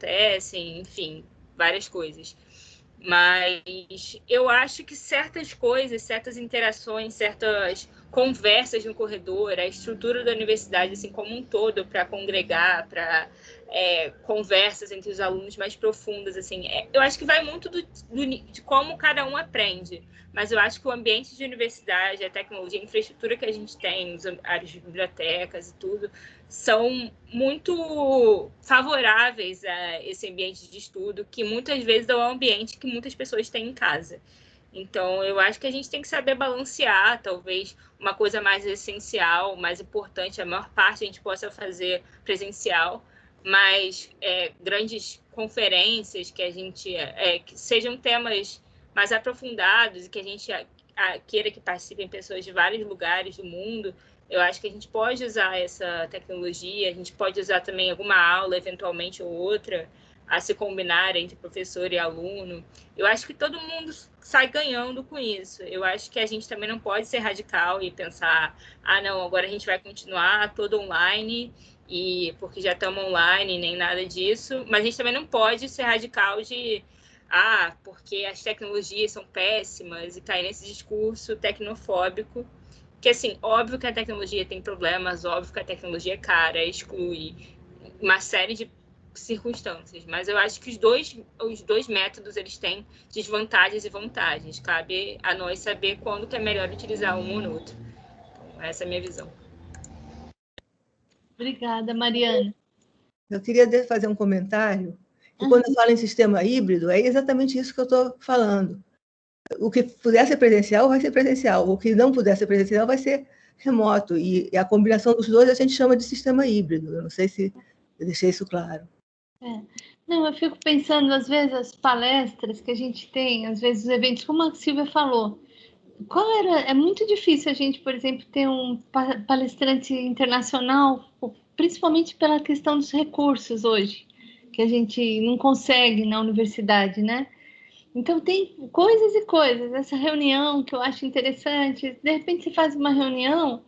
acontecem, enfim, várias coisas. Mas eu acho que certas coisas, certas interações, certas conversas no corredor, a estrutura da universidade assim como um todo para congregar, para conversas entre os alunos mais profundas, assim, eu acho que vai muito de como cada um aprende. Mas eu acho que o ambiente de universidade, a tecnologia, a infraestrutura que a gente tem, as áreas de bibliotecas e tudo, são muito favoráveis a esse ambiente de estudo, que muitas vezes é o ambiente que muitas pessoas têm em casa. Então, eu acho que a gente tem que saber balancear, talvez uma coisa mais essencial, mais importante, a maior parte a gente possa fazer presencial, mas grandes conferências que a gente que sejam temas mais aprofundados e que a gente queira que participem pessoas de vários lugares do mundo, eu acho que a gente pode usar essa tecnologia, a gente pode usar também alguma aula, eventualmente, ou outra, a se combinar entre professor e aluno. Eu acho que todo mundo sai ganhando com isso. Eu acho que a gente também não pode ser radical e pensar, não, agora a gente vai continuar todo online, e porque já estamos online, nem nada disso. Mas a gente também não pode ser radical de porque as tecnologias são péssimas e cair nesse discurso tecnofóbico, que, assim, óbvio que a tecnologia tem problemas, óbvio que a tecnologia é cara, exclui uma série de circunstâncias, mas eu acho que os dois métodos, eles têm desvantagens e vantagens. Cabe a nós saber quando que é melhor utilizar um ou outro. Então, essa é a minha visão. Obrigada, Mariana. Eu queria fazer um comentário, que quando eu falo em sistema híbrido, é exatamente isso que eu estou falando. O que puder ser presencial, vai ser presencial. O que não puder ser presencial, vai ser remoto. E a combinação dos dois a gente chama de sistema híbrido. Eu não sei se eu deixei isso claro. Não, eu fico pensando, às vezes, as palestras que a gente tem, às vezes, os eventos, como a Silvia falou, é muito difícil a gente, por exemplo, ter um palestrante internacional, principalmente pela questão dos recursos hoje, que a gente não consegue na universidade, né? Então, tem coisas e coisas. Essa reunião que eu acho interessante, de repente você faz uma reunião,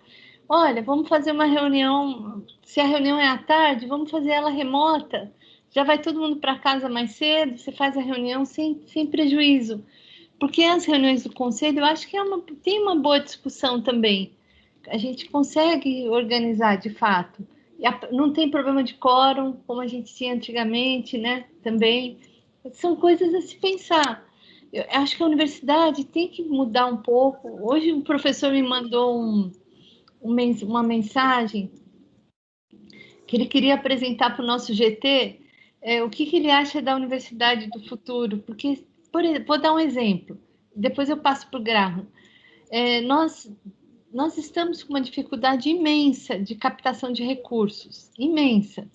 olha, vamos fazer uma reunião, se a reunião é à tarde, vamos fazer ela remota, já vai todo mundo para casa mais cedo, você faz a reunião sem prejuízo. Porque as reuniões do conselho, eu acho que tem uma boa discussão também. A gente consegue organizar de fato. Não tem problema de quórum, como a gente tinha antigamente, né? Também. São coisas a se pensar. Eu acho que a universidade tem que mudar um pouco. Hoje, um professor me mandou uma mensagem que ele queria apresentar para o nosso GT o que ele acha da universidade do futuro. Porque, vou dar um exemplo, depois eu passo para o Graham. Nós estamos com uma dificuldade imensa de captação de recursos, imensa.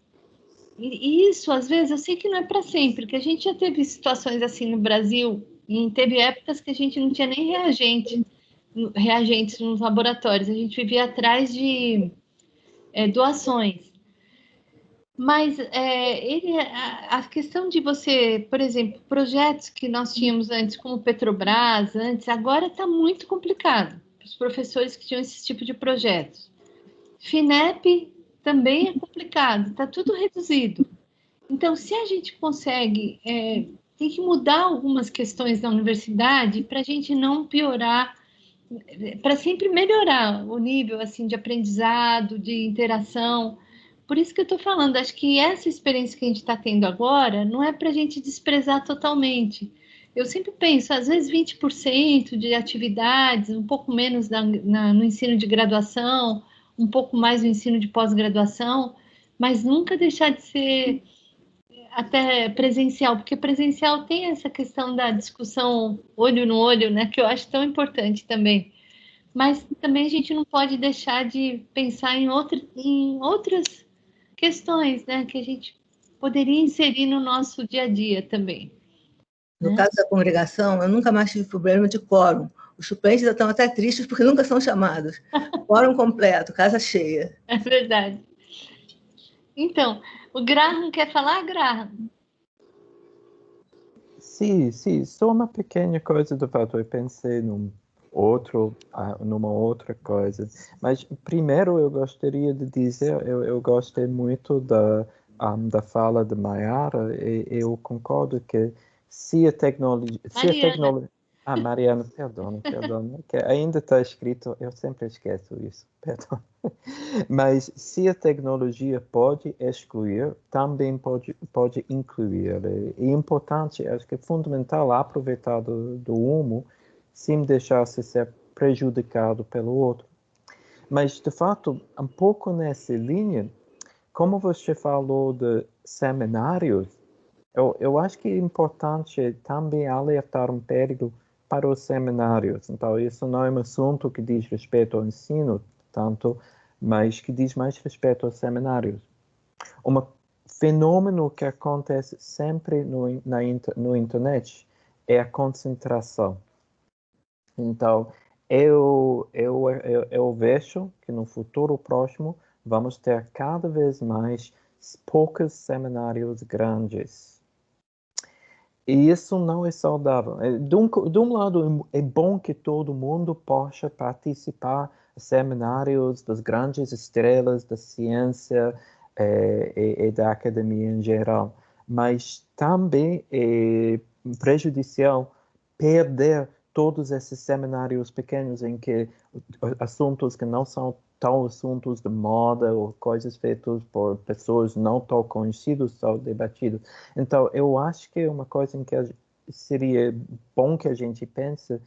E isso, às vezes, eu sei que não é para sempre, porque a gente já teve situações assim no Brasil, e teve épocas que a gente não tinha nem reagentes nos laboratórios, a gente vivia atrás de doações. Mas a questão de você, por exemplo, projetos que nós tínhamos antes, como Petrobras, agora está muito complicado para os professores que tinham esse tipo de projetos. FINEP também é complicado, está tudo reduzido. Então, se a gente consegue, tem que mudar algumas questões da universidade para a gente não piorar, para sempre melhorar o nível assim de aprendizado, de interação. Por isso que eu estou falando, acho que essa experiência que a gente está tendo agora não é para a gente desprezar totalmente. Eu sempre penso, às vezes 20% de atividades, um pouco menos no ensino de graduação, um pouco mais no ensino de pós-graduação, mas nunca deixar de ser até presencial, porque presencial tem essa questão da discussão olho no olho, né, que eu acho tão importante também. Mas também a gente não pode deixar de pensar em outras questões, né, que a gente poderia inserir no nosso dia a dia também. No caso da congregação, eu nunca mais tive problema de quórum. Os suplentes já estão até tristes porque nunca são chamados. Quórum completo, casa cheia. É verdade. Então, o Graham quer falar, Graham? Sim, só uma pequena coisa do fato. Eu pensei numa outra coisa. Mas primeiro eu gostaria de dizer, eu gostei muito da fala de Mayara, eu concordo que se a tecnologia... Mariana, perdão, que ainda está escrito, eu sempre esqueço isso, perdão. Mas se a tecnologia pode excluir, também pode incluir. É importante, acho que é fundamental aproveitar do humo sem deixar-se ser prejudicado pelo outro. Mas, de fato, um pouco nessa linha, como você falou de seminários, eu acho que é importante também alertar um perigo para os seminários. Então, isso não é um assunto que diz respeito ao ensino, tanto, mas que diz mais respeito aos seminários. Um fenômeno que acontece sempre no internet é a concentração. Então, eu vejo que no futuro próximo vamos ter cada vez mais poucos seminários grandes. E isso não é saudável. De um lado, é bom que todo mundo possa participar de seminários das grandes estrelas da ciência e da academia em geral, mas também é prejudicial perder todos esses seminários pequenos em que assuntos que não são tão assuntos de moda ou coisas feitas por pessoas não tão conhecidas são debatidos. Então, eu acho que uma coisa em que seria bom que a gente pense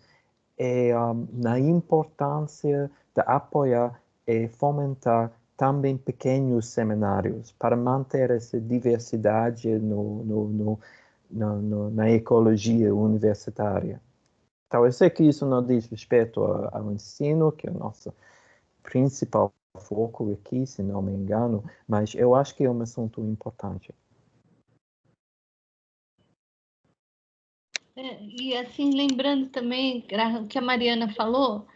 é na importância de apoiar e fomentar também pequenos seminários para manter essa diversidade na ecologia universitária. Então, eu sei que isso não diz respeito ao ensino, que é o nosso principal foco aqui, se não me engano, mas eu acho que é um assunto importante. E assim, lembrando também o que a Mariana falou,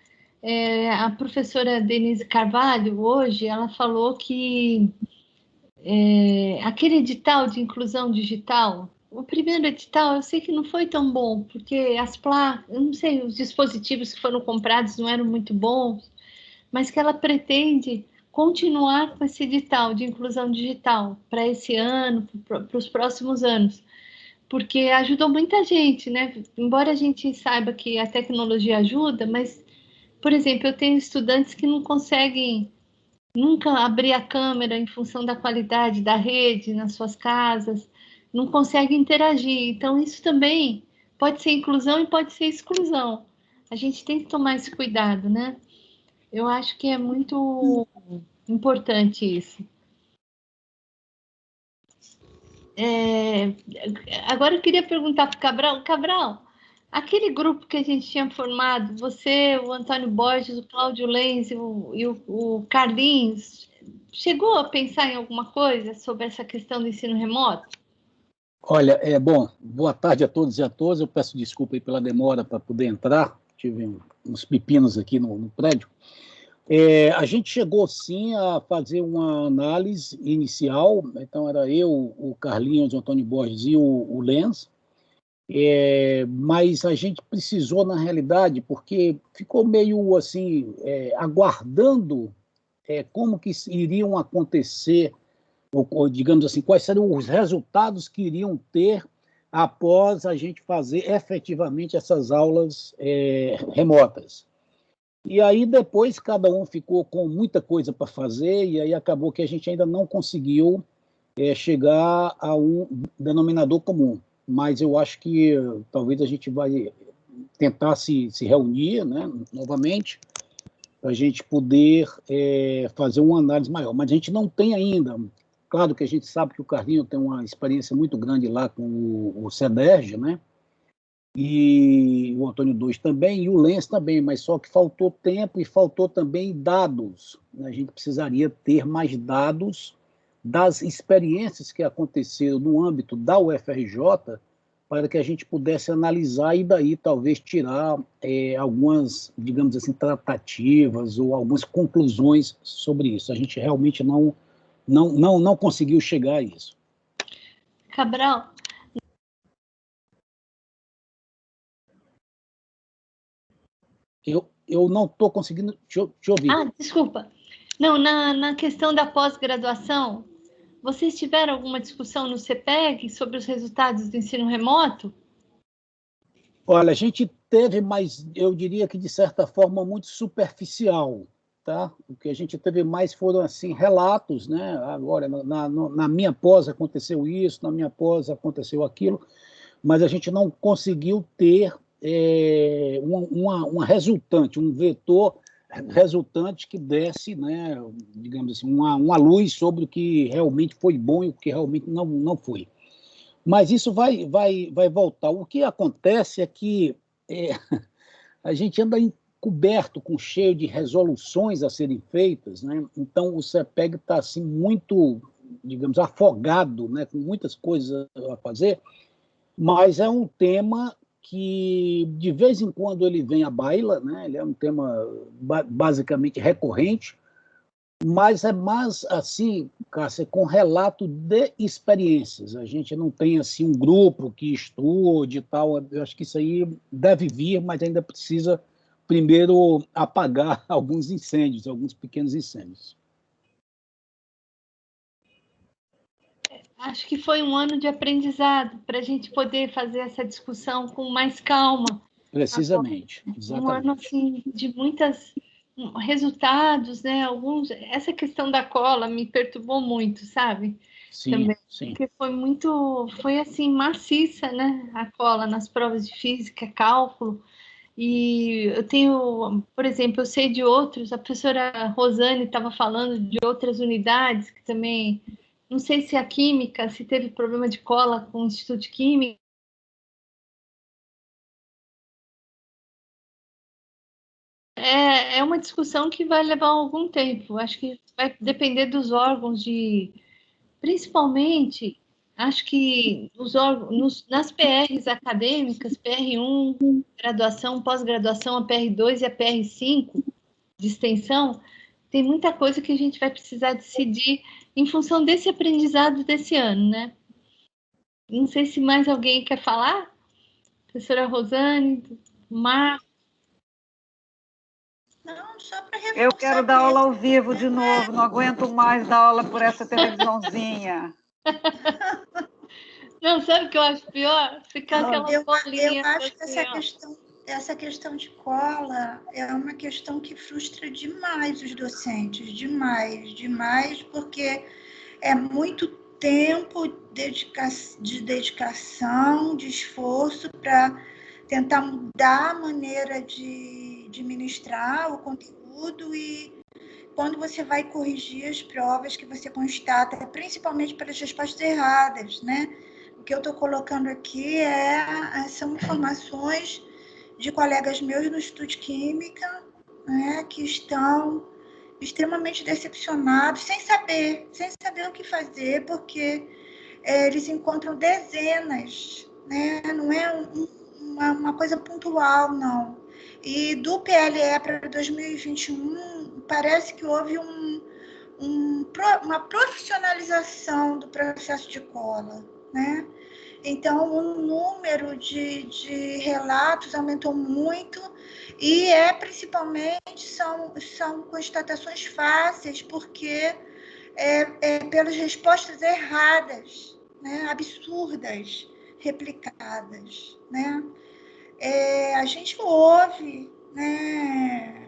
a professora Denise Carvalho, hoje, ela falou que aquele edital de inclusão digital, o primeiro edital, eu sei que não foi tão bom, porque as placas, eu não sei, os dispositivos que foram comprados não eram muito bons, mas que ela pretende continuar com esse edital de inclusão digital para esse ano, para os próximos anos, porque ajudou muita gente, né? Embora a gente saiba que a tecnologia ajuda, mas, por exemplo, eu tenho estudantes que não conseguem nunca abrir a câmera em função da qualidade da rede nas suas casas, não conseguem interagir. Então, isso também pode ser inclusão e pode ser exclusão. A gente tem que tomar esse cuidado, né? Eu acho que é muito importante isso. Agora eu queria perguntar para o Cabral. Cabral, aquele grupo que a gente tinha formado, você, o Antônio Borges, o Cláudio Lenz e o Carlinhos, chegou a pensar em alguma coisa sobre essa questão do ensino remoto? Olha, bom, boa tarde a todos e a todas. Eu peço desculpa aí pela demora para poder entrar. Tive uns pepinos aqui no prédio. A gente chegou, sim, a fazer uma análise inicial. Então, era eu, o Carlinhos, o Antônio Borges e o Lenz. Mas a gente precisou, na realidade, porque ficou meio assim, aguardando como que iriam acontecer, ou, digamos assim, quais seriam os resultados que iriam ter após a gente fazer efetivamente essas aulas remotas. E aí depois cada um ficou com muita coisa para fazer, e aí acabou que a gente ainda não conseguiu chegar a um denominador comum. Mas eu acho que talvez a gente vai tentar se reunir, né, novamente, para a gente poder fazer uma análise maior. Mas a gente não tem ainda. Claro que a gente sabe que o Carlinho tem uma experiência muito grande lá com o CEDERJ, né? E o Antônio II também, e o Lenz também, mas só que faltou tempo e faltou também dados. A gente precisaria ter mais dados das experiências que aconteceram no âmbito da UFRJ para que a gente pudesse analisar e daí talvez tirar algumas, digamos assim, tratativas ou algumas conclusões sobre isso. A gente realmente não conseguiu chegar a isso. Cabral, eu não estou conseguindo te ouvir. desculpa. Não, na questão da pós-graduação, Vocês tiveram alguma discussão no CEPEG sobre os resultados do ensino remoto? Olha, a gente teve, mas eu diria que de certa forma muito superficial, tá? O que a gente teve mais foram assim relatos, né? Agora na minha pós aconteceu isso, na minha pós aconteceu aquilo, mas a gente não conseguiu ter uma resultante, um vetor resultante que desse, né, digamos assim, uma luz sobre o que realmente foi bom e o que realmente não foi. Mas isso vai voltar. O que acontece é que a gente anda encoberto, cheio de resoluções a serem feitas, né? Então o CEPEG está assim, muito, digamos, afogado, né, com muitas coisas a fazer, mas é um tema que de vez em quando ele vem à baila, né? Ele é um tema basicamente recorrente, mas é mais assim, Cássia, com relato de experiências. A gente não tem assim um grupo que estude e tal. Eu acho que isso aí deve vir, mas ainda precisa primeiro apagar alguns incêndios, alguns pequenos incêndios. Acho que foi um ano de aprendizado para a gente poder fazer essa discussão com mais calma. Precisamente, exatamente. Um ano assim de muitos resultados, né? Essa questão da cola me perturbou muito, sabe? Sim, também, sim. porque foi assim maciça, né? A cola nas provas de física, cálculo. E eu tenho, por exemplo, eu sei de outros, a professora Rosane estava falando de outras unidades que também, não sei se a química, se teve problema de cola com o Instituto de Química. É uma discussão que vai levar algum tempo. Acho que vai depender dos órgãos principalmente, acho que nas PRs acadêmicas, PR1, graduação, pós-graduação, a PR2 e a PR5 de extensão, tem muita coisa que a gente vai precisar decidir em função desse aprendizado desse ano, né? Não sei se mais alguém quer falar? Professora Rosane, Marcos. Não, só para reforçar. Eu quero dar aula ao vivo de novo, não aguento mais dar aula por essa televisãozinha. Não, sabe o que eu acho pior? Ficar aquela bolinha. Eu acho que essa questão de cola é uma questão que frustra demais os docentes, demais, porque é muito tempo de dedicação, de esforço para tentar mudar a maneira de ministrar o conteúdo e quando você vai corrigir as provas que você constata, principalmente pelas respostas erradas, né? O que eu estou colocando aqui são informações de colegas meus no Instituto de Química, né, que estão extremamente decepcionados, sem saber o que fazer, porque eles encontram dezenas, né? Não é uma coisa pontual, não. E do PLE para 2021, parece que houve uma profissionalização do processo de cola, né? Então, o número de relatos aumentou muito e principalmente são constatações fáceis, porque pelas respostas erradas, né? Absurdas, replicadas, né? A gente ouve, né?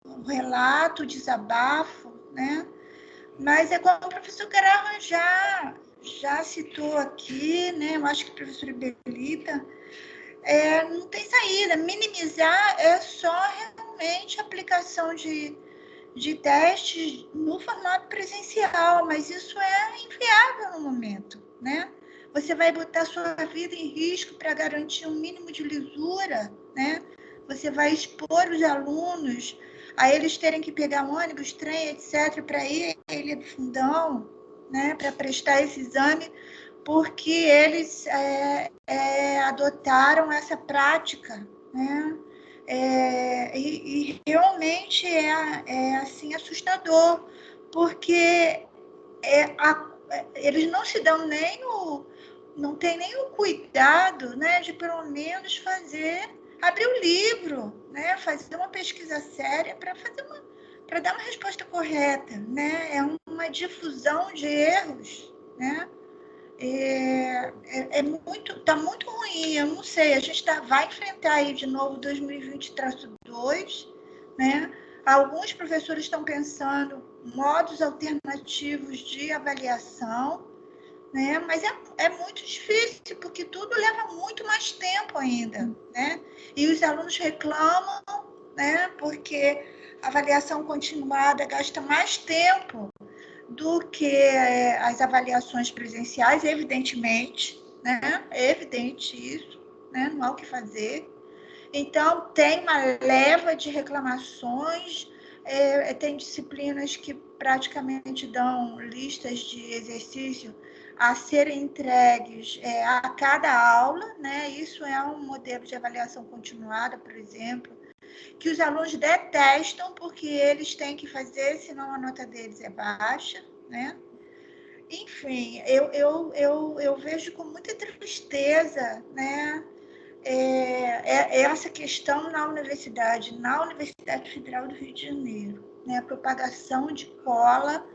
Um relato, desabafo, né? Mas é como o professor Garahan já citou aqui, né? Eu acho que a professora Belita, não tem saída. Minimizar é só realmente a aplicação de testes no formato presencial, mas isso é inviável no momento, né? Você vai botar sua vida em risco para garantir um mínimo de lisura, né? Você vai expor os alunos a eles terem que pegar ônibus, trem, etc., para ir à Ilha do Fundão, né? Para prestar esse exame, porque eles adotaram essa prática, né? E realmente é assim assustador, porque eles não se dão não tem nem o cuidado, né, de pelo menos abrir o livro, né, fazer uma pesquisa séria para fazer para dar uma resposta correta, né? É uma difusão de erros, né? Tá muito ruim, eu não sei, a gente vai enfrentar aí de novo 2020-2, né? Alguns professores estão pensando modos alternativos de avaliação, né? Mas é muito difícil, porque tudo leva muito mais tempo ainda, né? E os alunos reclamam, né? Porque a avaliação continuada gasta mais tempo do que as avaliações presenciais, evidentemente, né? É evidente isso, né? Não há o que fazer. Então, tem uma leva de reclamações, tem disciplinas que praticamente dão listas de exercício a serem entregues a cada aula, né? Isso é um modelo de avaliação continuada, por exemplo, que os alunos detestam porque eles têm que fazer, senão a nota deles é baixa, né? Enfim, eu vejo com muita tristeza, né? Essa questão na Universidade Federal do Rio de Janeiro, né? A propagação de cola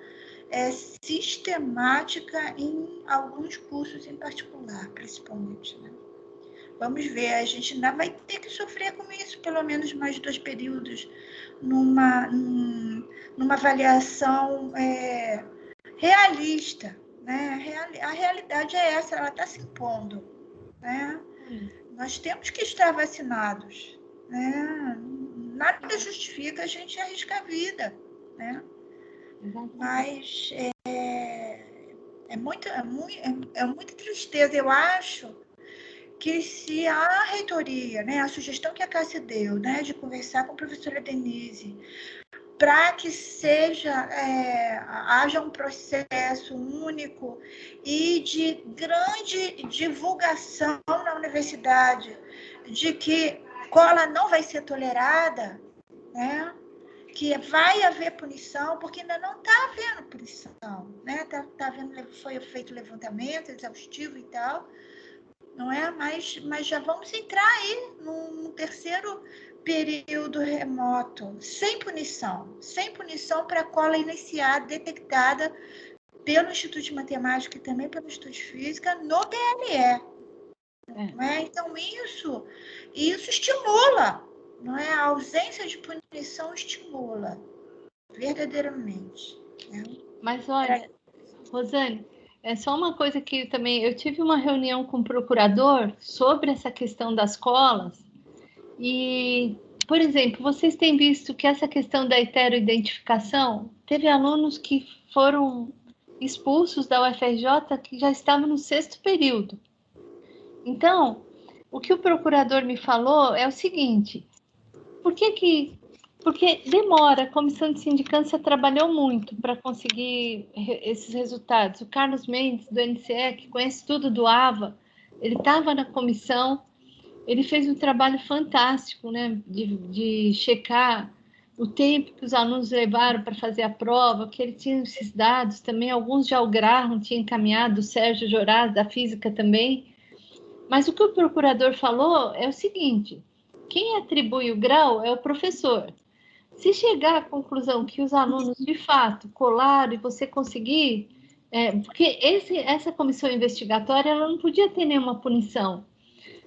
sistemática em alguns cursos em particular, principalmente, né? Vamos ver, a gente ainda vai ter que sofrer com isso, pelo menos mais 2 períodos, numa avaliação realista, né? A realidade é essa, ela está se impondo, né? Nós temos que estar vacinados, né? Nada justifica a gente arriscar a vida, né? Mas é muita tristeza. Eu acho que se a reitoria, né, a sugestão que a Cássia deu, né, de conversar com a professora Denise, para que haja um processo único e de grande divulgação na universidade de que cola não vai ser tolerada, né? Que vai haver punição, porque ainda não está havendo punição, né? Foi feito levantamento exaustivo e tal, não é? Mas já vamos entrar aí num terceiro período remoto, sem punição para a cola iniciada, detectada pelo Instituto de Matemática e também pelo Instituto de Física no PLE. Não é? Então, isso estimula, não é? A ausência de punição estimula, verdadeiramente. Né? Mas, olha, Rosane, é só uma coisa que também... Eu tive uma reunião com o procurador sobre essa questão das colas e, por exemplo, vocês têm visto que essa questão da heteroidentificação, teve alunos que foram expulsos da UFRJ que já estavam no 6º período. Então, o que o procurador me falou é o seguinte: porque demora, a comissão de sindicância trabalhou muito para conseguir esses resultados. O Carlos Mendes, do NCE, que conhece tudo do AVA, ele estava na comissão, ele fez um trabalho fantástico, né, de checar o tempo que os alunos levaram para fazer a prova, que ele tinha esses dados também, alguns já o Graham tinha encaminhado, o Sérgio Joraz, da Física também. Mas o que o procurador falou é o seguinte: quem atribui o grau é o professor. Se chegar à conclusão que os alunos, de fato, colaram e você conseguir... porque essa comissão investigatória ela não podia ter nenhuma punição,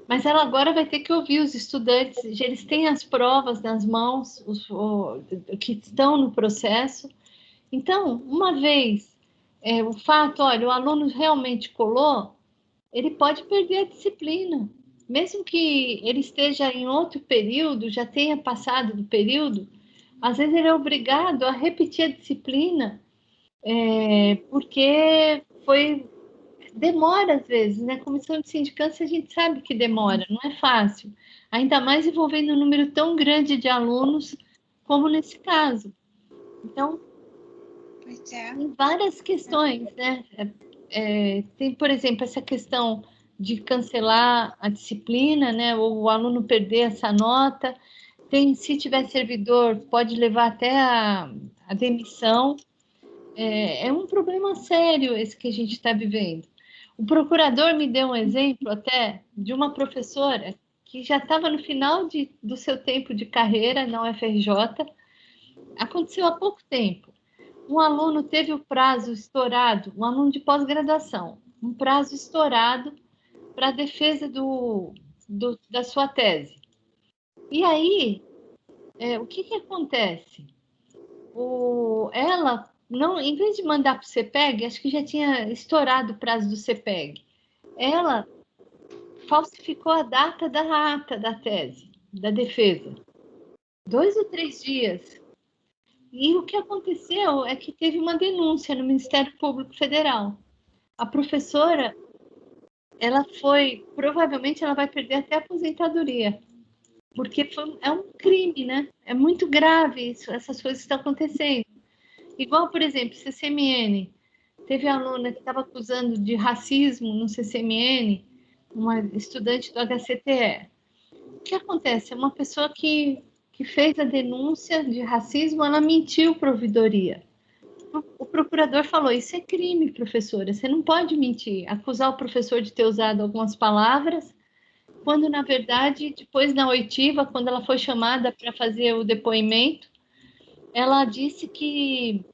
mas ela agora vai ter que ouvir os estudantes, eles têm as provas nas mãos, que estão no processo. Então, uma vez o fato, olha, o aluno realmente colou, ele pode perder a disciplina. Mesmo que ele esteja em outro período, já tenha passado do período, às vezes ele é obrigado a repetir a disciplina, porque demora às vezes, né? Comissão de sindicância a gente sabe que demora, não é fácil. Ainda mais envolvendo um número tão grande de alunos como nesse caso. Então, tem várias questões, né? Tem, por exemplo, essa questão de cancelar a disciplina, né? O aluno perder essa nota. Se tiver servidor, pode levar até a demissão. É um problema sério esse que a gente está vivendo. O procurador me deu um exemplo até de uma professora que já estava no final do seu tempo de carreira na UFRJ Aconteceu há pouco tempo. Um aluno teve o prazo estourado, um aluno de pós-graduação, um prazo estourado para a defesa da sua tese. E aí, o que acontece? Ela, não, em vez de mandar para o CPEG, acho que já tinha estourado o prazo do CPEG, ela falsificou a data da ata da tese, da defesa. 2 ou 3 dias. E o que aconteceu é que teve uma denúncia no Ministério Público Federal. A professora, provavelmente ela vai perder até a aposentadoria, porque é um crime, né? É muito grave isso, essas coisas estão acontecendo. Igual, por exemplo, CCMN. Teve aluna que estava acusando de racismo no CCMN, uma estudante do HCTE. O que acontece? É uma pessoa que fez a denúncia de racismo, ela mentiu para a ouvidoria. O procurador falou, isso é crime, professora, você não pode mentir, acusar o professor de ter usado algumas palavras, quando, na verdade, depois na oitiva, quando ela foi chamada para fazer o depoimento, ela disse que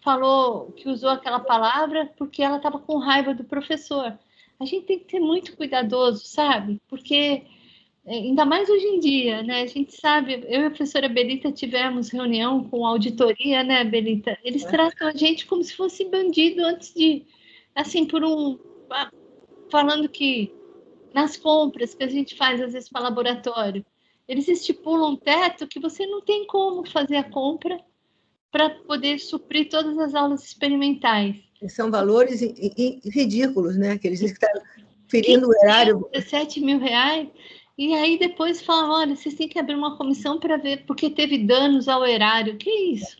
falou que usou aquela palavra porque ela estava com raiva do professor. A gente tem que ser muito cuidadoso, sabe? Porque, ainda mais hoje em dia, né? A gente sabe, eu e a professora Belita tivemos reunião com auditoria, né, Belita? Eles tratam a gente como se fosse bandido antes de, assim, falando que nas compras que a gente faz, às vezes, para laboratório, eles estipulam um teto que você não tem como fazer a compra para poder suprir todas as aulas experimentais. E são valores ridículos, né? Que eles dizem que estão ferindo o erário. 17 mil reais. E aí depois falam, olha, vocês têm que abrir uma comissão para ver, porque teve danos ao erário. Que isso?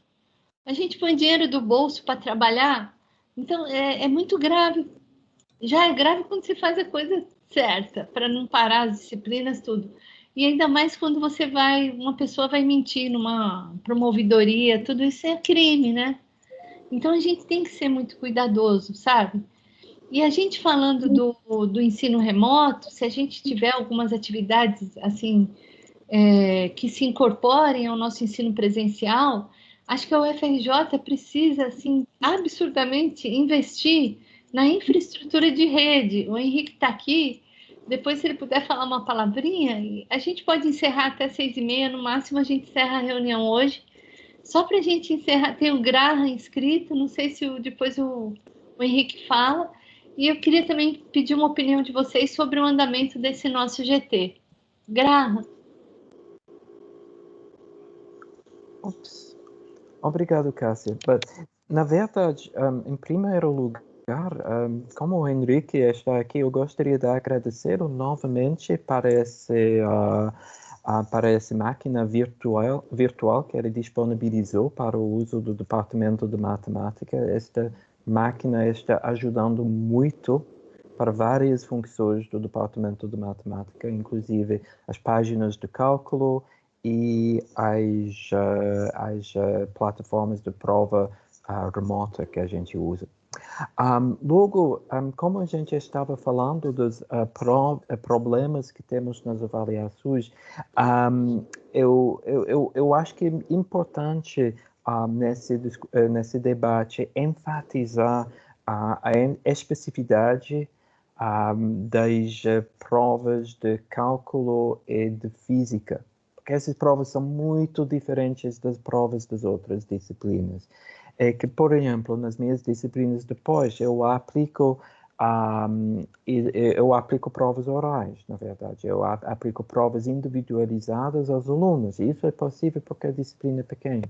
A gente põe dinheiro do bolso para trabalhar? Então, é muito grave. Já é grave quando se faz a coisa certa, para não parar as disciplinas, tudo. E ainda mais quando uma pessoa vai mentir para uma ouvidoria, tudo isso é crime, né? Então a gente tem que ser muito cuidadoso, sabe? E a gente falando do ensino remoto, se a gente tiver algumas atividades assim que se incorporem ao nosso ensino presencial, acho que a UFRJ precisa assim absurdamente investir na infraestrutura de rede. O Henrique está aqui, depois se ele puder falar uma palavrinha, a gente pode encerrar até 6h30, no máximo a gente encerra a reunião hoje. Só para a gente encerrar, tem o Graham inscrito, não sei se depois o Henrique fala, e eu queria também pedir uma opinião de vocês sobre o andamento desse nosso GT. Graham. Ops. Obrigado, Cássia. Na verdade, em primeiro lugar, como o Henrique está aqui, eu gostaria de agradecer novamente para essa máquina virtual que ele disponibilizou para o uso do Departamento de Matemática. Esta máquina está ajudando muito para várias funções do Departamento de Matemática, inclusive as páginas de cálculo e as plataformas de prova remota que a gente usa. Logo, como a gente estava falando dos problemas que temos nas avaliações, eu acho que é importante nesse debate enfatizar a especificidade das provas de cálculo e de física, porque essas provas são muito diferentes das provas das outras disciplinas. É que, por exemplo, nas minhas disciplinas depois, eu aplico provas orais, na verdade. Eu aplico provas individualizadas aos alunos. E isso é possível porque a disciplina é pequena.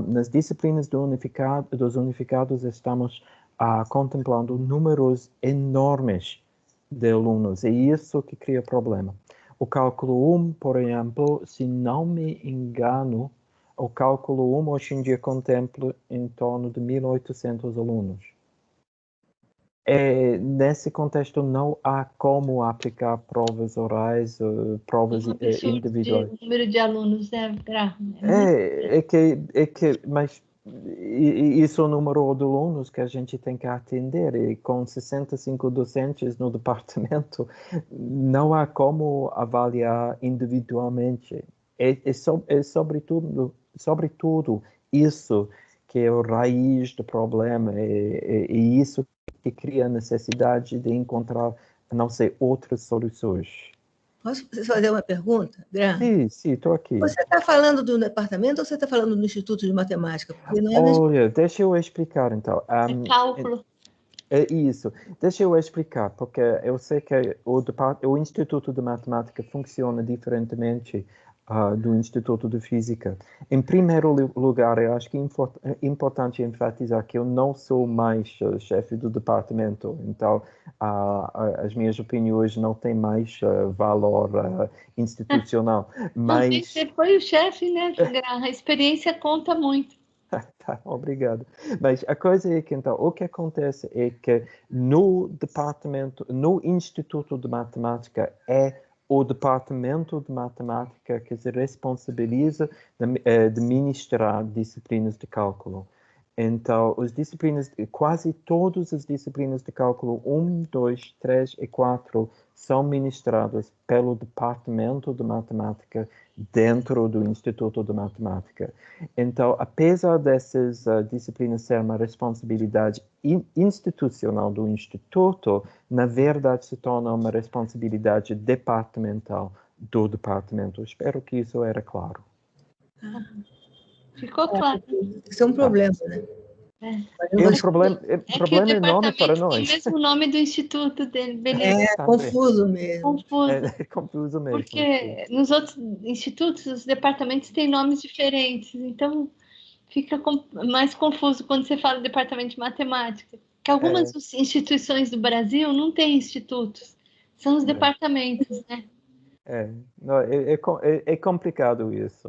Nas disciplinas dos unificados, estamos contemplando números enormes de alunos. E isso que cria problema. O cálculo 1, por exemplo, se não me engano, o cálculo 1 hoje em dia contempla em torno de 1.800 alunos. Nesse contexto, não há como aplicar provas orais, provas individuais. O número de alunos é grave. Mas isso é o número de alunos que a gente tem que atender, e com 65 docentes no departamento, não há como avaliar individualmente. É sobretudo sobretudo, isso que é a raiz do problema, e isso que cria a necessidade de encontrar, não sei, outras soluções. Posso fazer uma pergunta, Gra? Sim, estou aqui. Você está falando do departamento ou você está falando do Instituto de Matemática? Porque não é Olha, deixa eu explicar, então. É cálculo. É isso. Deixa eu explicar, porque eu sei que o Instituto de Matemática funciona diferentemente do Instituto de Física. Em primeiro lugar, eu acho que é importante enfatizar que eu não sou mais chefe do departamento, então as minhas opiniões não têm mais valor institucional. Mas Você foi o chefe, né, Gra? A experiência conta muito. Tá, obrigado. Mas a coisa é que, então, o que acontece é que no Instituto de Matemática, é o Departamento de Matemática que se responsabiliza de ministrar disciplinas de cálculo. Então, quase todas as disciplinas de cálculo 1, 2, 3 e 4 são ministradas pelo Departamento de Matemática dentro do Instituto de Matemática. Então, apesar dessas disciplinas serem uma responsabilidade institucional do Instituto, na verdade se torna uma responsabilidade departamental do departamento. Espero que isso era claro. Ficou claro. Isso é um problema, né? É um problema enorme para nós. Tem o mesmo nome do instituto dele, beleza. É confuso mesmo. Confuso. É confuso mesmo. Porque nos outros institutos, os departamentos têm nomes diferentes, então fica mais confuso quando você fala departamento de matemática. Que algumas instituições do Brasil não têm institutos, são os departamentos, né? É complicado isso.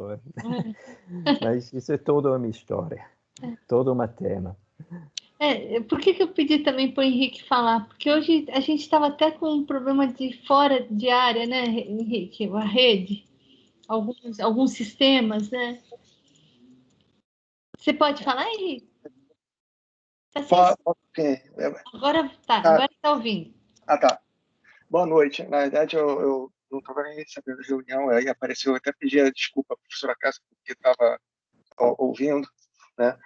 Mas isso é toda uma história, todo um tema. Por que eu pedi também para o Henrique falar? Porque hoje a gente estava até com um problema de fora de área, né, Henrique? A rede, alguns sistemas, né? Você pode falar, Henrique? Agora está ouvindo. Tá. Boa noite. Na verdade, eu não estava nem sabendo da reunião, aí apareceu, eu até pedi desculpa à professora Cássia, porque estava ouvindo, né?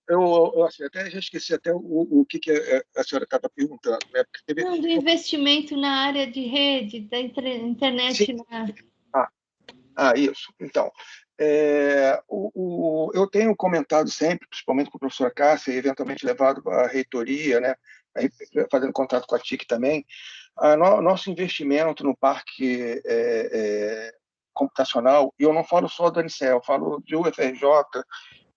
Eu assim, até já esqueci até o que a senhora estava perguntando, né? Não, do investimento na área de rede, da internet. Sim. Isso. Então, eu tenho comentado sempre, principalmente com a professora Cássia, e eventualmente levado à reitoria, né? Fazendo contato com a TIC também, nosso investimento no parque computacional, e eu não falo só do Anicel, eu falo de UFRJ,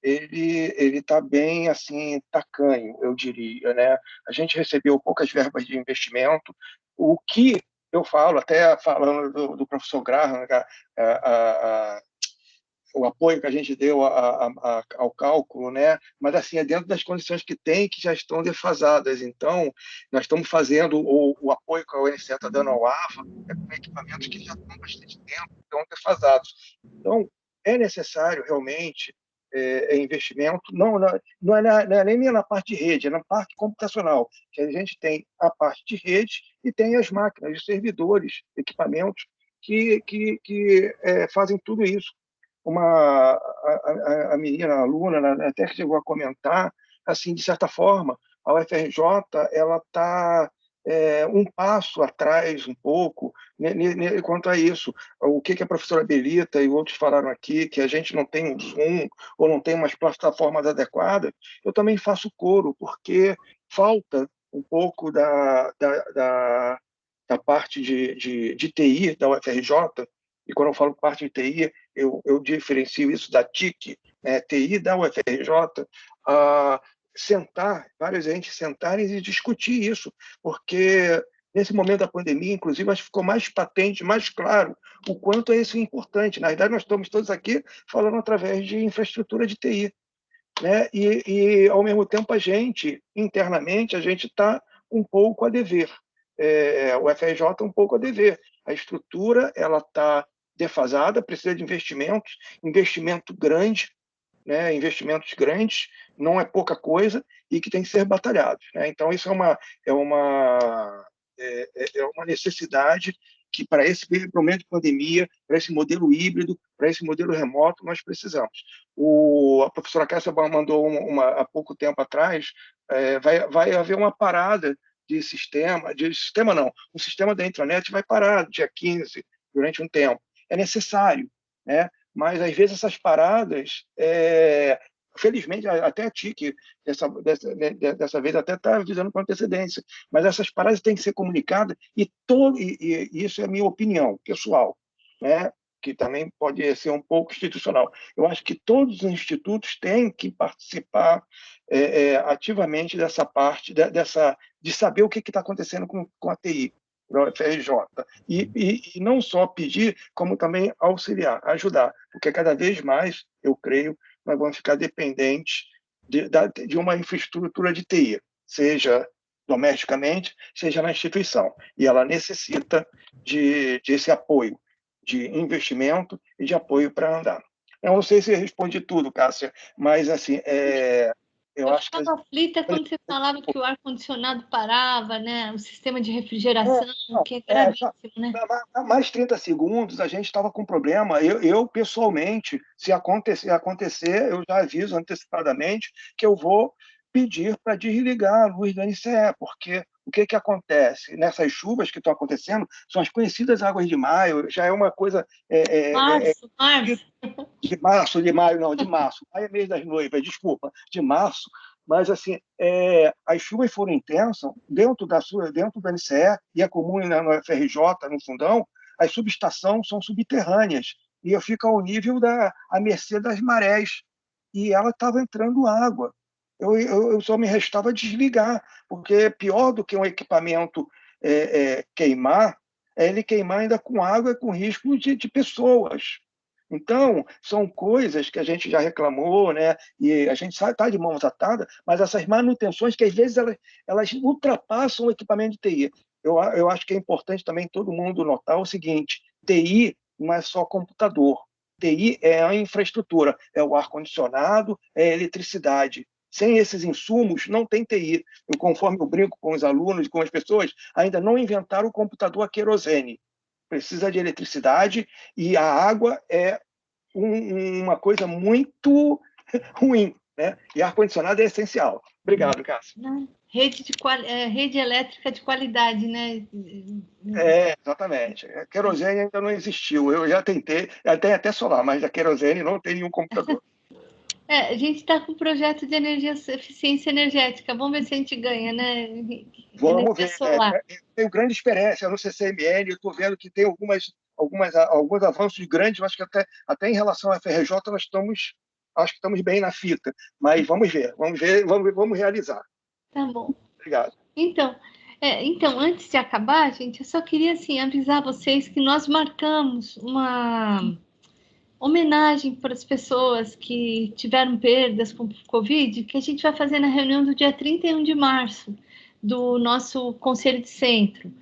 ele está bem assim tacanho, eu diria, né? A gente recebeu poucas verbas de investimento, o que eu falo, até falando do professor Graham, o apoio que a gente deu ao cálculo, né? Mas assim é dentro das condições que tem, que já estão defasadas. Então, nós estamos fazendo o apoio que a UNC está dando ao AFA com equipamentos que já estão há bastante tempo, estão defasados. Então, é necessário realmente investimento, não é nem na parte de rede, é na parte computacional, que a gente tem a parte de rede e tem as máquinas, os servidores, equipamentos que fazem tudo isso. A menina, a aluna, até que chegou a comentar, assim, de certa forma, a UFRJ ela está um passo atrás, um pouco, quanto a isso. O que a professora Belita e outros falaram aqui, que a gente não tem um Zoom ou não tem umas plataformas adequadas, eu também faço coro, porque falta um pouco da parte de TI da UFRJ, e quando eu falo parte de TI, eu diferencio isso da TIC, TI da UFRJ, vários entes sentarem e discutir isso, porque nesse momento da pandemia, inclusive, acho que ficou mais patente, mais claro o quanto isso é importante. Na verdade, nós estamos todos aqui falando através de infraestrutura de TI, né? E ao mesmo tempo, internamente, a gente está um pouco a dever. O FRJ um pouco a dever. A estrutura ela está defasada, precisa de investimento grande, né? Investimentos grandes, não é pouca coisa e que tem que ser batalhado, né? Então isso é uma necessidade que para esse momento de pandemia, para esse modelo híbrido, para esse modelo remoto, nós precisamos. A professora Cássia mandou há pouco tempo atrás, vai haver uma parada de sistema não, o sistema da intranet vai parar dia 15, durante um tempo. É necessário, né? Mas, às vezes, essas paradas, felizmente, até a TIC, dessa vez, até está avisando com antecedência, mas essas paradas têm que ser comunicadas, e isso é a minha opinião pessoal, né? Que também pode ser um pouco institucional. Eu acho que todos os institutos têm que participar ativamente dessa parte, de saber o que está acontecendo com a TI, da UFRJ. E não só pedir, como também auxiliar, ajudar, porque cada vez mais, eu creio, nós vamos ficar dependentes de uma infraestrutura de TI, seja domesticamente, seja na instituição. E ela necessita desse apoio, de investimento e de apoio para andar. Eu não sei se eu respondi tudo, Cássia, mas assim, eu acho que... Eu estava aflita quando você falava que o ar-condicionado parava, né? O sistema de refrigeração, que é gravíssimo, né? Mais 30 segundos, a gente estava com problema. Eu, pessoalmente, se acontecer, eu já aviso antecipadamente que eu vou pedir para desligar a luz do NCE, porque o que acontece? Nessas chuvas que estão acontecendo, são as conhecidas águas de maio, já é uma coisa... De março. Maio é mês das noivas, desculpa, de março. Mas, assim, as chuvas foram intensas dentro do NCE, e é comum no FRJ, no fundão, as subestações são subterrâneas, e eu fico ao nível à mercê das marés, e ela estava entrando água. Eu só me restava desligar, porque pior do que um equipamento queimar, é ele queimar ainda com água e com risco de pessoas. Então, são coisas que a gente já reclamou, né? E a gente está de mãos atadas, mas essas manutenções que, às vezes, elas ultrapassam o equipamento de TI. Eu acho que é importante também todo mundo notar o seguinte: TI não é só computador. TI é a infraestrutura, é o ar-condicionado, é a eletricidade. Sem esses insumos, não tem TI. Conforme eu brinco com os alunos e com as pessoas, ainda não inventaram o computador a querosene. Precisa de eletricidade, e a água é uma coisa muito ruim, né? E ar-condicionado é essencial. Obrigado, Cássio. Rede elétrica de qualidade, né? Exatamente. A querosene ainda não existiu. Eu já tentei, até solar, mas a querosene não tem nenhum computador. A gente está com um projeto de eficiência energética. Vamos ver se a gente ganha, né? Vamos ver. Tenho grande experiência no CCMN. Eu estou vendo que tem alguns avanços grandes. Eu acho que até em relação à FRJ nós estamos bem na fita. Mas vamos ver, vamos realizar. Tá bom. Obrigado. Então, antes de acabar, gente, eu só queria assim, avisar vocês que nós marcamos uma homenagem para as pessoas que tiveram perdas com Covid, que a gente vai fazer na reunião do dia 31 de março, do nosso Conselho de Centro.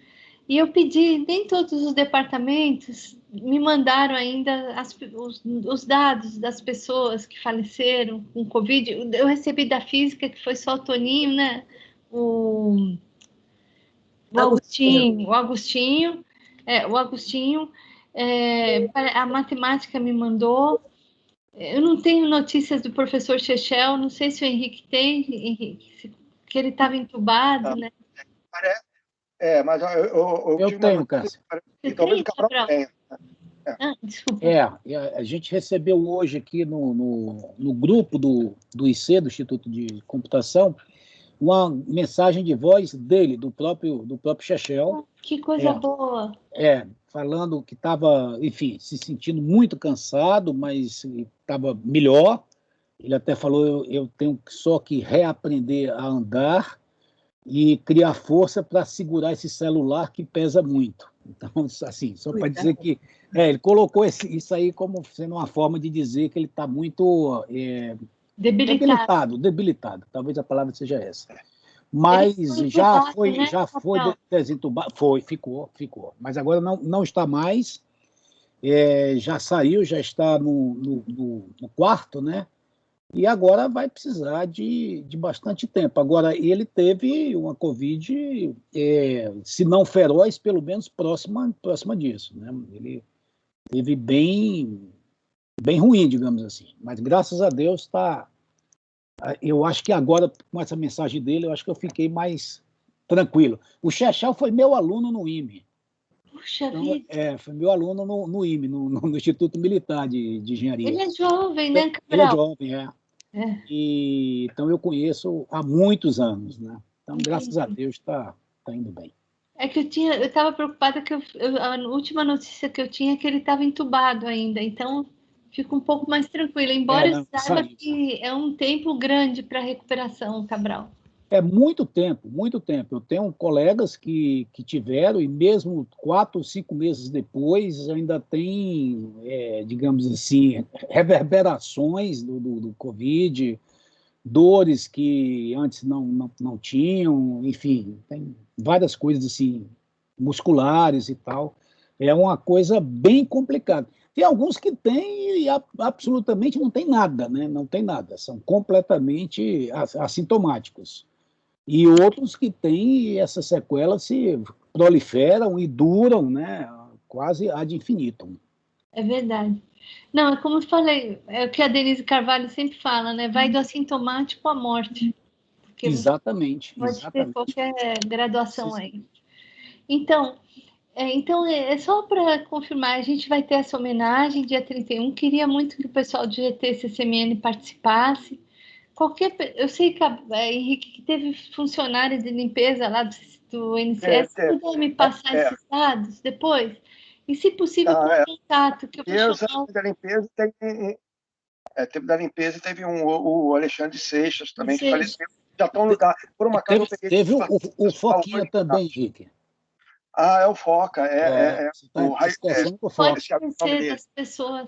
E eu pedi, nem todos os departamentos me mandaram ainda os dados das pessoas que faleceram com Covid. Eu recebi da Física, que foi só o Toninho, né? O Agostinho. A matemática me mandou. Eu não tenho notícias do professor Chechel, não sei se o Henrique tem, que ele estava entubado, né? Mas eu tenho, Cássia. E talvez o Cabral tenha. Desculpa. A gente recebeu hoje aqui no grupo do IC, do Instituto de Computação, uma mensagem de voz dele, do próprio Chechel. Que coisa boa! Falando que estava, enfim, se sentindo muito cansado, mas estava melhor. Ele até falou: eu tenho só que reaprender a andar e criar força para segurar esse celular que pesa muito. Então, assim, só para dizer que... ele colocou isso aí como sendo uma forma de dizer que ele está muito... Debilitado. Talvez a palavra seja essa. Mas já foi desentubado. Ficou. Mas agora não está mais. Já saiu, já está no quarto, né? E agora vai precisar de bastante tempo. Agora, ele teve uma Covid, se não feroz, pelo menos próxima disso, né? Ele teve bem ruim, digamos assim. Mas, graças a Deus, eu acho que agora, com essa mensagem dele, eu acho que eu fiquei mais tranquilo. O Chechel foi meu aluno no IME. Puxa Então, vida. foi meu aluno no IME, no Instituto Militar de Engenharia. Ele é jovem, né, Cabral? Ele é jovem, então, eu conheço há muitos anos, né? Então, graças a Deus, está indo bem. É que eu estava preocupada que a última notícia que eu tinha é que ele estava entubado ainda, então fico um pouco mais tranquila, embora eu saiba que é um tempo grande para recuperação, Cabral. É muito tempo, muito tempo. Eu tenho colegas que tiveram, e mesmo 4 ou 5 meses depois, ainda tem, digamos assim, reverberações do Covid, dores que antes não tinham, enfim, tem várias coisas assim, musculares e tal. É uma coisa bem complicada. Tem alguns que têm e absolutamente não tem nada, né? Não tem nada, são completamente assintomáticos. E outros que têm essas sequelas se proliferam e duram, né, quase ad infinitum. É verdade. Não, é como eu falei, é o que a Denise Carvalho sempre fala, né? Vai do assintomático à morte. Porque Exatamente. Pode ter qualquer graduação aí. Então, é só para confirmar, a gente vai ter essa homenagem dia 31. Queria muito que o pessoal do GT-CCMN participasse. Eu sei que Henrique, que teve funcionário de limpeza lá do INSS, puder me passar esses dados depois? E, se possível, com contato, que eu vou chamar... Teve da limpeza, teve o Alexandre Seixas também, que faleceu. Já estão no lugar. Por uma acaso, eu peguei... Teve o Foquinha também, Henrique. É o Foca. Pode esquecer das pessoas.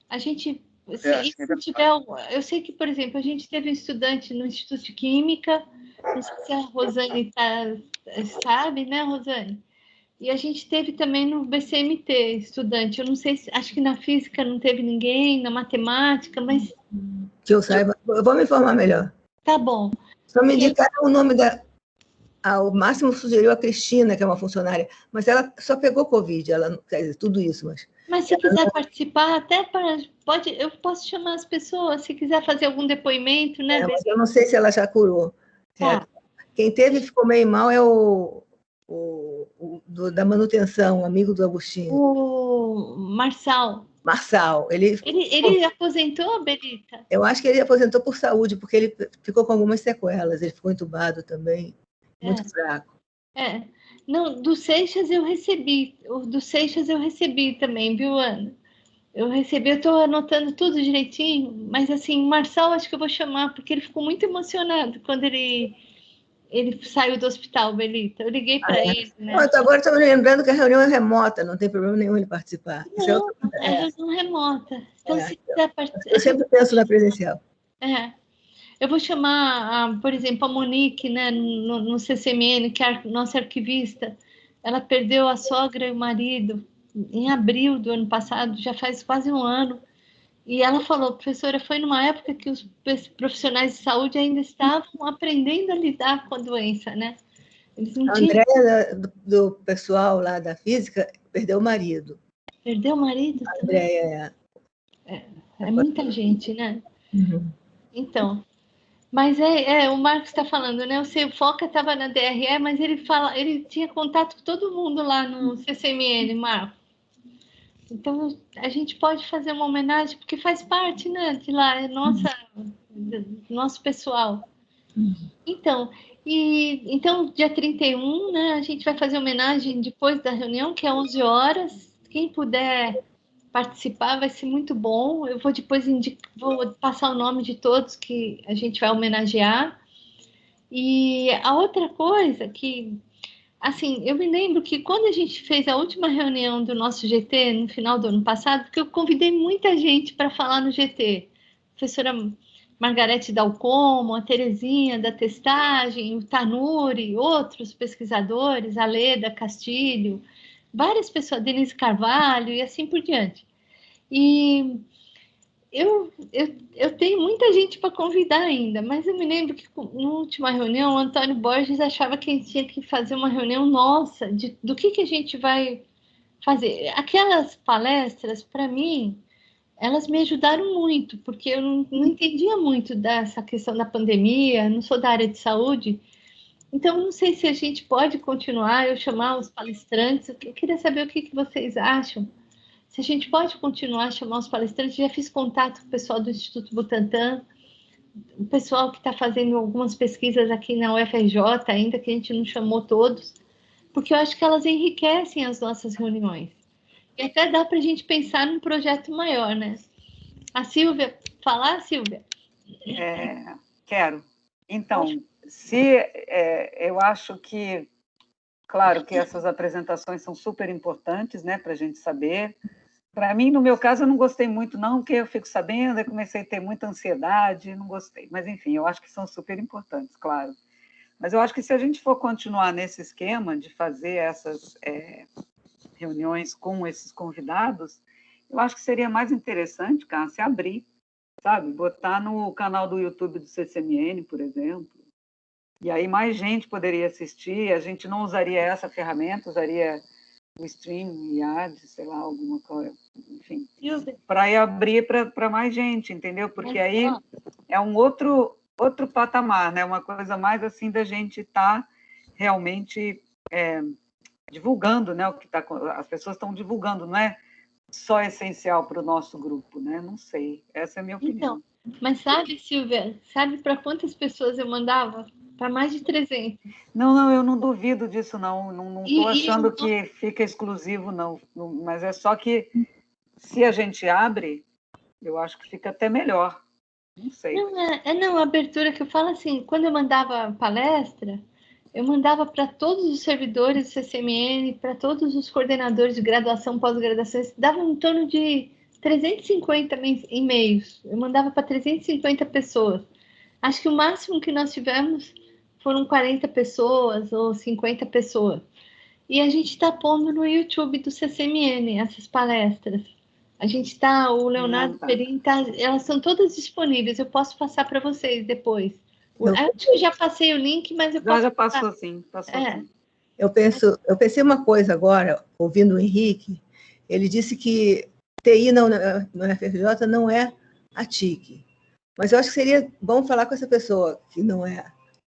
A gente... eu sei que, por exemplo, a gente teve um estudante no Instituto de Química, não sei se a Rosane sabe, né, Rosane? E a gente teve também no BCMT, estudante. Eu não sei acho que na física não teve ninguém, na matemática, mas... Que eu saiba, eu vou me informar melhor. Tá bom. Só me indicaram o nome da... o Máximo sugeriu a Cristina, que é uma funcionária, mas ela só pegou Covid, ela não quer dizer tudo isso, mas se quiser participar, eu posso chamar as pessoas, se quiser fazer algum depoimento, né? Mas eu não sei se ela já curou. Tá. Quem teve e ficou meio mal é o da manutenção, amigo do Agostinho. O Marçal. Ele aposentou, Belita? Eu acho que ele aposentou por saúde, porque ele ficou com algumas sequelas, ele ficou entubado também, muito fraco. Não, do Seixas eu recebi. O do Seixas eu recebi também, viu, Ana? Eu estou anotando tudo direitinho, mas assim, o Marçal acho que eu vou chamar, porque ele ficou muito emocionado quando ele saiu do hospital, Belita. Eu liguei para ele, né? Agora estou me lembrando que a reunião é remota, não tem problema nenhum ele participar. Não, é reunião remota. Então, se quiser participar... Eu sempre penso na presencial. Eu vou chamar, por exemplo, a Monique, né, no CCMN, que é a nossa arquivista. Ela perdeu a sogra e o marido em abril do ano passado, já faz quase um ano. E ela falou, professora, foi numa época que os profissionais de saúde ainda estavam aprendendo a lidar com a doença, né? Eles não tinham... A Andréia, do pessoal lá da física, perdeu o marido. Perdeu o marido? A Andréia, é muita gente, né? Uhum. Então... Mas o Marcos está falando, né? O Foca estava na DRE, mas ele tinha contato com todo mundo lá no CCMN, Marcos. Então, a gente pode fazer uma homenagem, porque faz parte, né, de lá, é nosso pessoal. Então, dia 31, né, a gente vai fazer homenagem depois da reunião, que é 11 horas. Quem puder participar vai ser muito bom. Eu vou depois vou passar o nome de todos que a gente vai homenagear. E a outra coisa que, assim, eu me lembro que quando a gente fez a última reunião do nosso GT no final do ano passado, porque eu convidei muita gente para falar no GT, a professora Margarete Dalcomo, a Terezinha da testagem, o Tanuri, outros pesquisadores, a Leda Castilho, várias pessoas, Denise Carvalho e assim por diante. E eu tenho muita gente para convidar ainda, mas eu me lembro que na última reunião o Antônio Borges achava que a gente tinha que fazer uma reunião nossa do que a gente vai fazer. Aquelas palestras, para mim, elas me ajudaram muito, porque eu não entendia muito dessa questão da pandemia, não sou da área de saúde, então não sei se a gente pode continuar, eu chamar os palestrantes, eu queria saber o que vocês acham. Se a gente pode continuar a chamar os palestrantes, já fiz contato com o pessoal do Instituto Butantan, o pessoal que está fazendo algumas pesquisas aqui na UFRJ, ainda que a gente não chamou todos, porque eu acho que elas enriquecem as nossas reuniões. E até dá para a gente pensar num projeto maior, né? A Silvia, falar, Silvia? Quero. Então, eu acho que, claro que essas apresentações são super importantes, né, para a gente saber. Para mim, no meu caso, eu não gostei muito, não, porque eu fico sabendo, eu comecei a ter muita ansiedade, não gostei. Mas, enfim, eu acho que são super importantes, claro. Mas eu acho que se a gente for continuar nesse esquema de fazer essas reuniões com esses convidados, eu acho que seria mais interessante, Cássia, abrir, sabe? Botar no canal do YouTube do CCMN, por exemplo, e aí mais gente poderia assistir, a gente não usaria essa ferramenta, usaria o stream, IAD, sei lá, alguma coisa, enfim, para ir abrir para mais gente, entendeu? Porque aí é um outro patamar, né? Uma coisa mais assim da gente estar realmente divulgando, né? O que as pessoas estão divulgando, não é só essencial para o nosso grupo, né? Não sei, essa é a minha opinião. Então, mas sabe, Silvia, sabe para quantas pessoas eu mandava? Para mais de 300. Não, eu não duvido disso, não estou achando que fica exclusivo, não, mas é só que se a gente abre, eu acho que fica até melhor, não sei. Não, a abertura que eu falo assim, quando eu mandava palestra, eu mandava para todos os servidores do CCMN, para todos os coordenadores de graduação, pós-graduação, dava em torno de 350 e-mails, eu mandava para 350 pessoas. Acho que o máximo que nós tivemos foram 40 pessoas ou 50 pessoas. E a gente está pondo no YouTube do CCMN essas palestras. A gente está, o Leonardo Perim, elas são todas disponíveis, eu posso passar para vocês depois. Acho que eu já passei o link, mas eu posso... Já passou sim, sim. Eu pensei uma coisa agora, ouvindo o Henrique, ele disse que TI no FRJ não é a TIC. Mas eu acho que seria bom falar com essa pessoa que não é.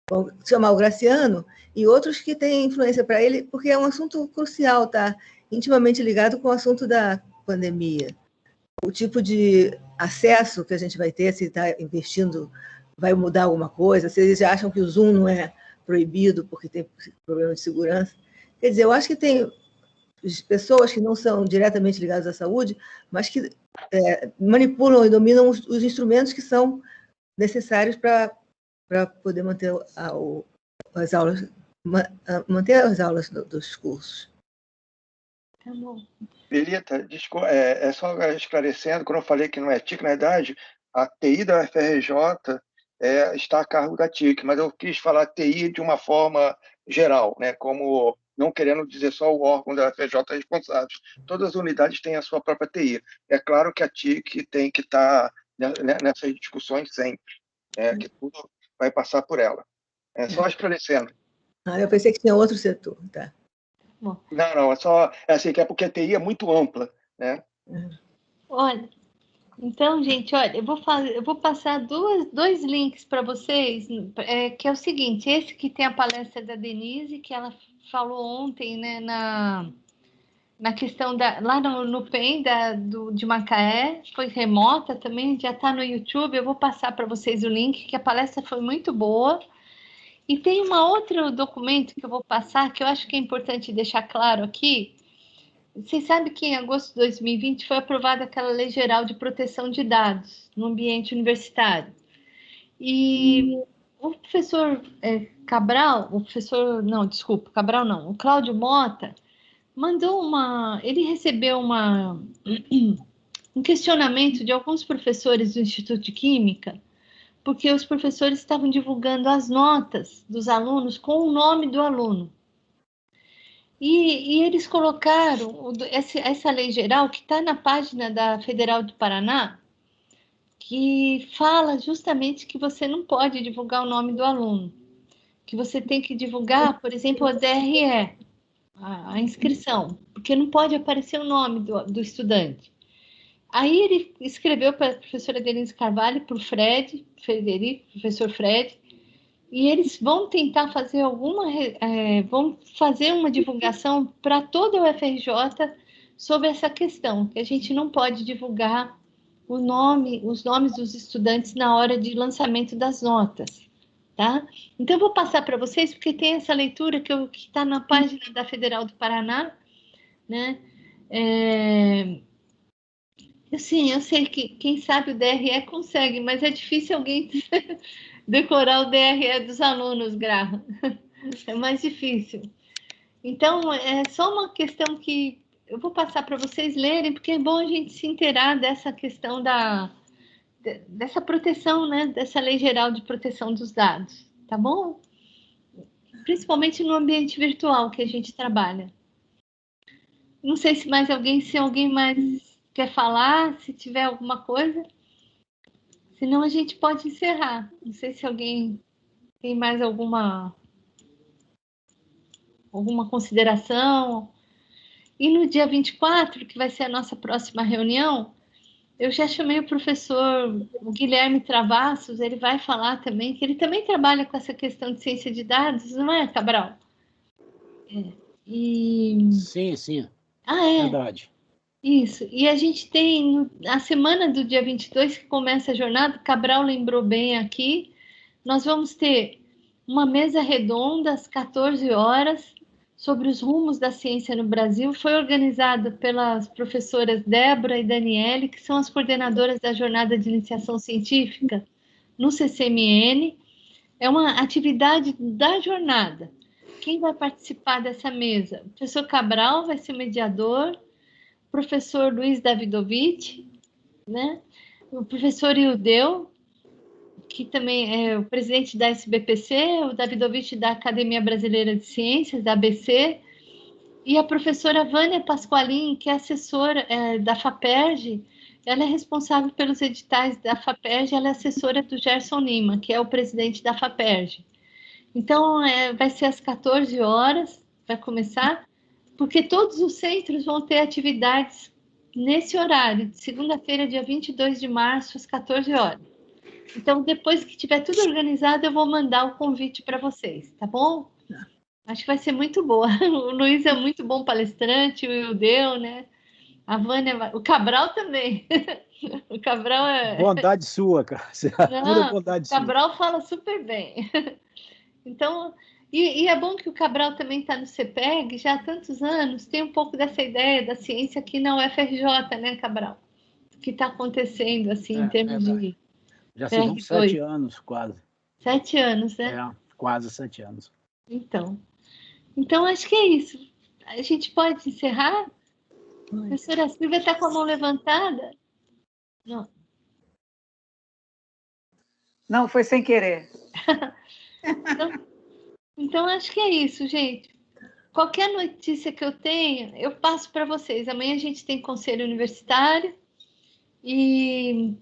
Bom, chamar o Graciano e outros que têm influência para ele, porque é um assunto crucial, está intimamente ligado com o assunto da pandemia. O tipo de acesso que a gente vai ter, se está investindo, vai mudar alguma coisa, se eles já acham que o Zoom não é proibido porque tem problema de segurança. Quer dizer, eu acho que tem pessoas que não são diretamente ligadas à saúde, mas que manipulam e dominam os instrumentos que são necessários para poder manter as aulas dos cursos. Tá bom. Belita, só esclarecendo, quando eu falei que não é TIC, na verdade, a TI da UFRJ está a cargo da TIC, mas eu quis falar TI de uma forma geral, né, como não querendo dizer só o órgão da UFRJ responsável. Todas as unidades têm a sua própria TI. É claro que a TIC tem que estar nessas discussões sempre, que tudo vai passar por ela. Só esclarecendo. Eu pensei que tinha outro setor, tá? Bom. Não, é só assim, que é porque a TI é muito ampla, né? Olha, então, gente, olha, eu vou passar dois links para vocês, que é o seguinte, esse que tem a palestra da Denise, que ela falou ontem, né, na questão lá no PEN de Macaé, foi remota também, já está no YouTube, eu vou passar para vocês o link, que a palestra foi muito boa. E tem outro documento que eu vou passar, que eu acho que é importante deixar claro aqui. Vocês sabem que em agosto de 2020 foi aprovada aquela Lei Geral de Proteção de Dados no ambiente universitário. E o professor Cabral, o Cláudio Mota, ele recebeu um questionamento de alguns professores do Instituto de Química, porque os professores estavam divulgando as notas dos alunos com o nome do aluno. E eles colocaram essa lei geral, que está na página da Federal do Paraná, que fala justamente que você não pode divulgar o nome do aluno, que você tem que divulgar, por exemplo, a DRE, a inscrição, porque não pode aparecer o nome do estudante. Aí ele escreveu para a professora Denise Carvalho, para o professor Fred, e eles vão tentar fazer vão fazer uma divulgação para toda a UFRJ sobre essa questão, que a gente não pode divulgar os nomes dos estudantes na hora de lançamento das notas, tá? Então, eu vou passar para vocês, porque tem essa leitura que está na página da Federal do Paraná, né? Eu sei que quem sabe o DRE consegue, mas é difícil alguém decorar o DRE dos alunos, Graham. É mais difícil. Então, é só uma questão que eu vou passar para vocês lerem, porque é bom a gente se inteirar dessa questão dessa proteção, né? Dessa Lei Geral de Proteção dos Dados, tá bom? Principalmente no ambiente virtual que a gente trabalha. Não sei se alguém mais quer falar, se tiver alguma coisa. Senão a gente pode encerrar. Não sei se alguém tem mais alguma consideração. E no dia 24, que vai ser a nossa próxima reunião, eu já chamei o professor Guilherme Travassos, ele vai falar também, que ele também trabalha com essa questão de ciência de dados, não é, Cabral? Sim. É? Verdade. Isso. E a gente tem a semana do dia 22, que começa a jornada, Cabral lembrou bem aqui, nós vamos ter uma mesa redonda às 14 horas, sobre os rumos da ciência no Brasil, foi organizada pelas professoras Débora e Daniele, que são as coordenadoras da Jornada de Iniciação Científica no CCMN. É uma atividade da jornada. Quem vai participar dessa mesa? O professor Cabral vai ser o mediador, o professor Luiz Davidovich, né? O professor Ildeu, que também é o presidente da SBPC, o Davidovich da Academia Brasileira de Ciências, da ABC, e a professora Vânia Pasqualin, que é assessora da FAPERJ, ela é responsável pelos editais da FAPERJ, ela é assessora do Gerson Lima, que é o presidente da FAPERJ. Então, vai ser às 14 horas, vai começar, porque todos os centros vão ter atividades nesse horário, de segunda-feira, dia 22 de março, às 14 horas. Então, depois que tiver tudo organizado, eu vou mandar o convite para vocês, tá bom? Acho que vai ser muito boa. O Luiz é muito bom palestrante, o Ildeu, né? A Vânia, o Cabral também. O Cabral é... Bondade sua, cara. Pura bondade sua. O Cabral fala super bem. Então, e é bom que o Cabral também está no CPEG já há tantos anos, tem um pouco dessa ideia da ciência aqui na UFRJ, né, Cabral? O que está acontecendo, assim, em termos de... Já se vão 7 anos, quase. 7 anos, né? Quase 7 anos. Então, acho que é isso. A gente pode encerrar? A professora Silvia está com a mão levantada? Não. Não, foi sem querer. Então, acho que é isso, gente. Qualquer notícia que eu tenha, eu passo para vocês. Amanhã a gente tem conselho universitário e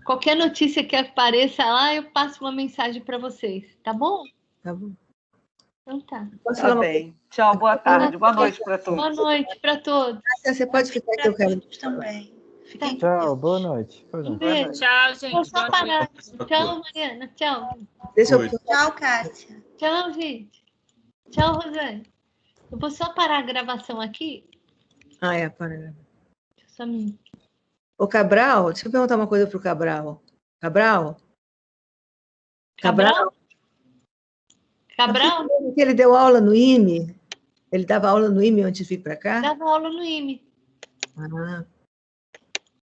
qualquer notícia que apareça lá, eu passo uma mensagem para vocês, tá bom? Tá bom. Então tá. Tá bem. Tchau, boa tarde, boa noite para todos. Boa noite para todos. Você pode ficar aqui, eu quero também. Tchau, boa noite. Tchau, gente. Vou só parar. Tchau, Mariana. Tchau. Tchau, Kátia. Tchau, gente. Tchau, Rosane. Eu vou só parar a gravação aqui. Para. Deixa eu só me... Ô, Cabral, deixa eu perguntar uma coisa para o Cabral. Cabral? Ele deu aula no IME? Ele dava aula no IME antes de vir para cá? Dava aula no IME.